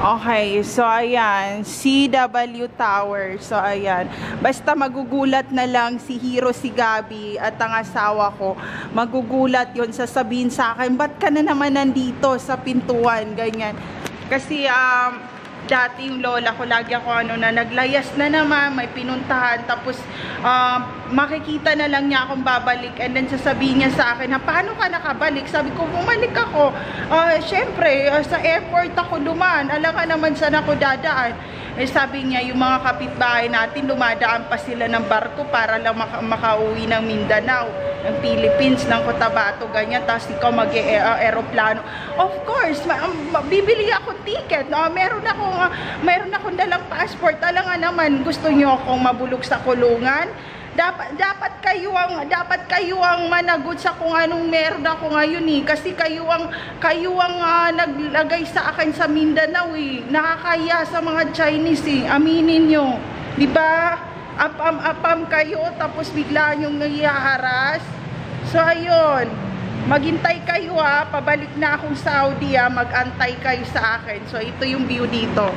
Okay, so ayan, CW Tower. So ayan, basta magugulat na lang si Hero, si Gabi at ang asawa ko. Magugulat yon, sasabihin sa akin, ba't ka na naman nandito sa pintuan, ganyan. Kasi dati yung lola ko, lagi ako naglayas na naman, may pinuntahan, tapos makikita na lang niya akong babalik, and then sasabihin niya sa akin, paano ka nakabalik? Sabi ko, bumalik ako. Syempre, sa airport ako dumaan, alam ka naman saan ako dadaan. Eh, sabi niya, yung mga kapitbahay natin, dumadaan pa sila ng barko para lang makauwi ng Mindanao, ng Philippines, ng Cotabato, ganyan, tapos ikaw mag-aeroplano. Of course, bibili ako ticket. Meron akong dalang passport. Alam nga naman, gusto niyo akong mabulok sa kulungan? Dapat kayo ang managot sa kung anong meron ako ngayon eh. Kasi kayo ang naglagay sa akin sa Mindanao eh. Nakakaya sa mga Chinese eh. Aminin nyo. Diba? Apam kayo tapos bigla nyong naiharas. So ayun. Maghintay kayo pabalik na akong Saudi mag-antay kayo sa akin. So ito yung view dito.